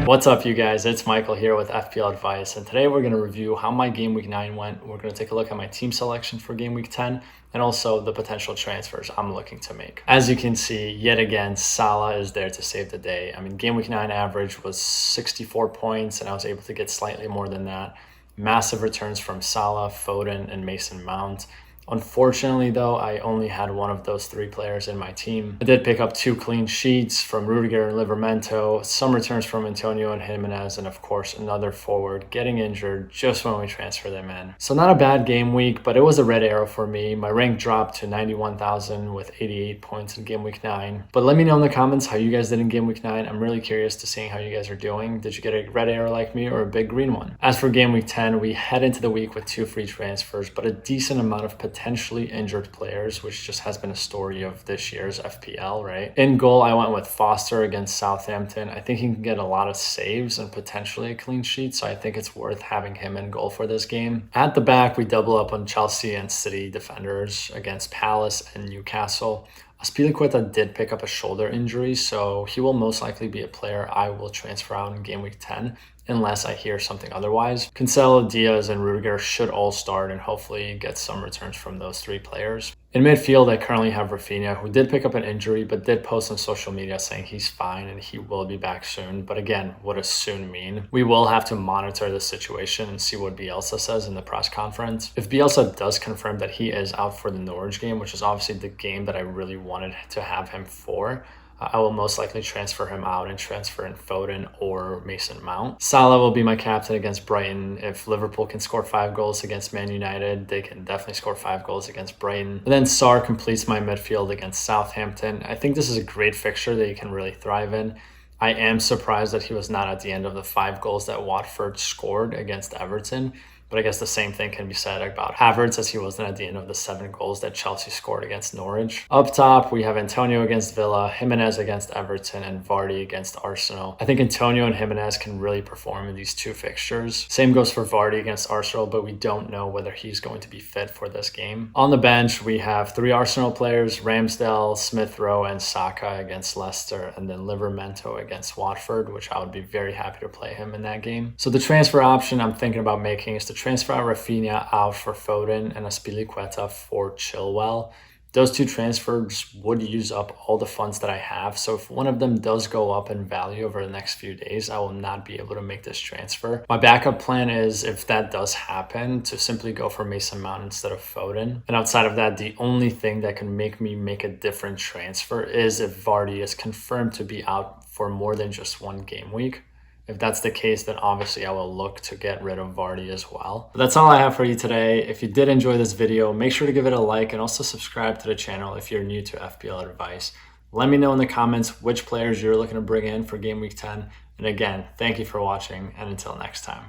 What's up, you guys? It's Michael here with FPL Advice, and today we're going to review how my Game Week 9 went. We're going to take a look at my team selection for Game Week 10 and also the potential transfers I'm looking to make. As you can see, yet again, Salah is there to save the day. I mean, Game Week 9 average was 64 points, and I was able to get slightly more than that. Massive returns from Salah, Foden, and Mason Mount. Unfortunately, though, I only had one of those three players in my team. I did pick up 2 clean sheets from Rudiger and Livramento, some returns from Antonio and Jimenez, and of course another forward getting injured just when we transfer them in. So not a bad game week, but it was a red arrow for me. My rank dropped to 91,000 with 88 points in Game Week 9. But let me know in the comments how you guys did in Game Week 9. I'm really curious to seeing how you guys are doing. Did you get a red arrow like me or a big green one? As for Game Week 10, we head into the week with 2 free transfers, but a decent amount of potentially injured players, which just has been a story of this year's FPL, right? In goal, I went with Foster against Southampton. I think he can get a lot of saves and potentially a clean sheet, so I think it's worth having him in goal for this game. At the back, we double up on Chelsea and City defenders against Palace and Newcastle. Azpilicueta did pick up a shoulder injury, so he will most likely be a player I will transfer out in Game Week 10 unless I hear something otherwise. Cancelo, Diaz, and Rudiger should all start and hopefully get some returns from those 3 players. In midfield, I currently have Rafinha, who did pick up an injury but did post on social media saying he's fine and he will be back soon. But again, what does soon mean? We will have to monitor the situation and see what Bielsa says in the press conference. If Bielsa does confirm that he is out for the Norwich game, which is obviously the game that I really wanted to have him for, I will most likely transfer him out and transfer in Foden or Mason Mount. Salah will be my captain against Brighton. If Liverpool can score 5 goals against Man United, they can definitely score 5 goals against Brighton. And then Sarr completes my midfield against Southampton. I think this is a great fixture that you can really thrive in. I am surprised that he was not at the end of the 5 goals that Watford scored against Everton. But I guess the same thing can be said about Havertz, as he wasn't at the end of the 7 goals that Chelsea scored against Norwich. Up top, we have Antonio against Villa, Jimenez against Everton, and Vardy against Arsenal. I think Antonio and Jimenez can really perform in these 2 fixtures. Same goes for Vardy against Arsenal, but we don't know whether he's going to be fit for this game. On the bench, we have 3 Arsenal players, Ramsdale, Smith Rowe, and Saka against Leicester, and then Livramento against Watford, which I would be very happy to play him in that game. So the transfer option I'm thinking about making is to transfer Rafinha out for Foden and Azpilicueta for Chilwell. Those 2 transfers would use up all the funds that I have. So if one of them does go up in value over the next few days, I will not be able to make this transfer. My backup plan is, if that does happen, to simply go for Mason Mount instead of Foden. And outside of that, the only thing that can make me make a different transfer is if Vardy is confirmed to be out for more than just 1 game week. If that's the case, then obviously I will look to get rid of Vardy as well. But that's all I have for you today. If you did enjoy this video, make sure to give it a like and also subscribe to the channel if you're new to FPL Advice. Let me know in the comments which players you're looking to bring in for Game Week 10. And again, thank you for watching, and until next time.